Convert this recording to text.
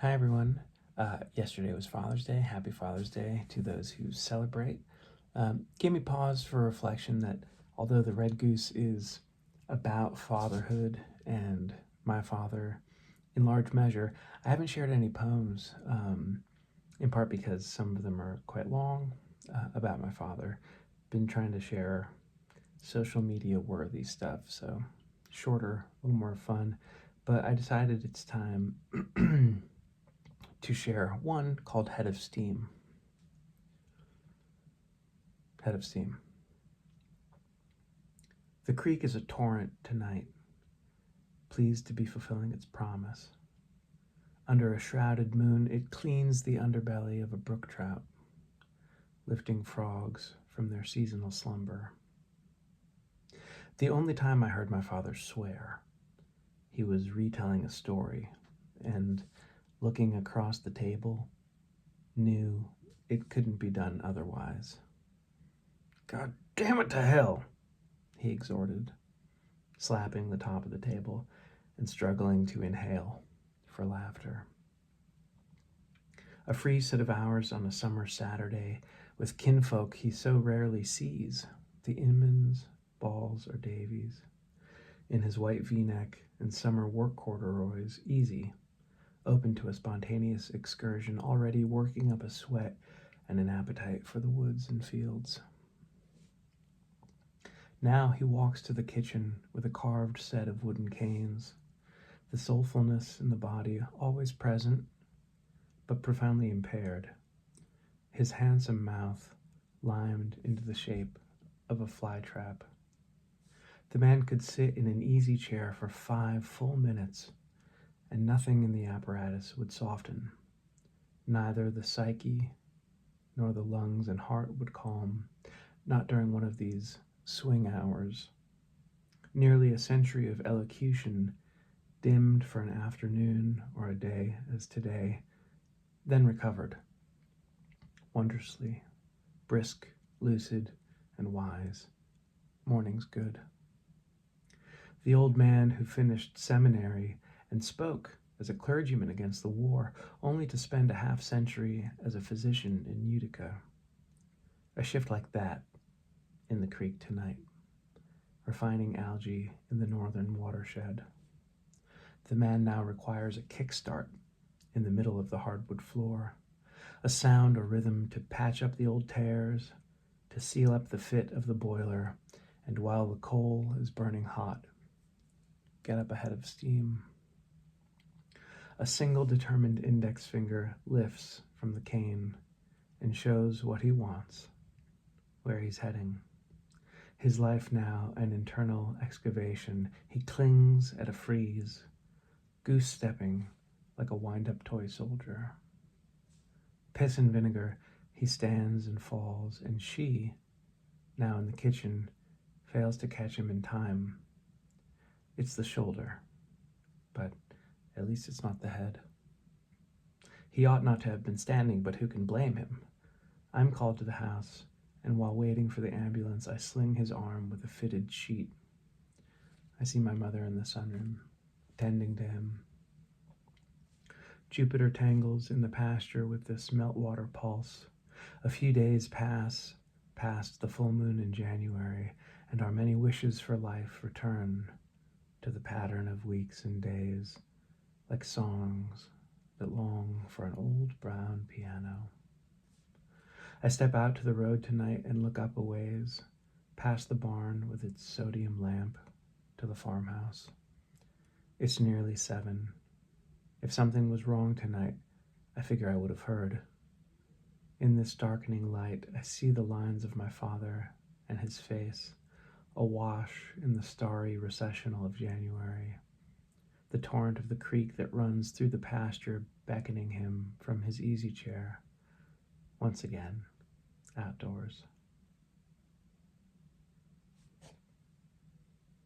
Hi, everyone. Yesterday was Father's Day. Happy Father's Day to those who celebrate. Gave me pause for reflection that although the Red Goose is about fatherhood and my father in large measure, I haven't shared any poems, in part because some of them are quite long about my father. Been trying to share social media worthy stuff, so shorter, a little more fun. But I decided it's time to share one called Head of Steam. Head of Steam. The creek is a torrent tonight, pleased to be fulfilling its promise. Under a shrouded moon, it cleans the underbelly of a brook trout, lifting frogs from their seasonal slumber. The only time I heard my father swear, he was retelling a story, and looking across the table, knew it couldn't be done otherwise. "God damn it to hell," he exhorted, slapping the top of the table and struggling to inhale for laughter. A free set of hours on a summer Saturday with kinfolk he so rarely sees, the Inmans, Balls, or Davies, in his white v-neck and summer work corduroys, easy, open to a spontaneous excursion, already working up a sweat and an appetite for the woods and fields. Now he walks to the kitchen with a carved set of wooden canes, the soulfulness in the body always present, but profoundly impaired, his handsome mouth limed into the shape of a fly trap. The man could sit in an easy chair for 5 full minutes, and nothing in the apparatus would soften. Neither the psyche nor the lungs and heart would calm, not during one of these swing hours. Nearly a century of elocution, dimmed for an afternoon or a day as today, then recovered, wondrously, brisk, lucid, and wise. Morning's good. The old man who finished seminary and spoke as a clergyman against the war, only to spend a half-century as a physician in Utica. A shift like that in the creek tonight, refining algae in the northern watershed. The man now requires a kickstart in the middle of the hardwood floor, a sound or rhythm to patch up the old tears, to seal up the fit of the boiler, and while the coal is burning hot, get up a head of steam. A single determined index finger lifts from the cane and shows what he wants, where he's heading. His life now an internal excavation. He clings at a freeze, goose-stepping like a wind-up toy soldier. Piss and vinegar, he stands and falls, and she, now in the kitchen, fails to catch him in time. It's the shoulder, but at least it's not the head. He ought not to have been standing, but who can blame him? I'm called to the house, and while waiting for the ambulance, I sling his arm with a fitted sheet. I see my mother in the sunroom, tending to him. Jupiter tangles in the pasture with this meltwater pulse. A few days pass past the full moon in January, and our many wishes for life return to the pattern of weeks and days, like songs that long for an old brown piano. I step out to the road tonight and look up a ways, past the barn with its sodium lamp, to the farmhouse. It's nearly 7. If something was wrong tonight, I figure I would have heard. In this darkening light, I see the lines of my father and his face, awash in the starry recessional of January, the torrent of the creek that runs through the pasture beckoning him from his easy chair, once again, outdoors.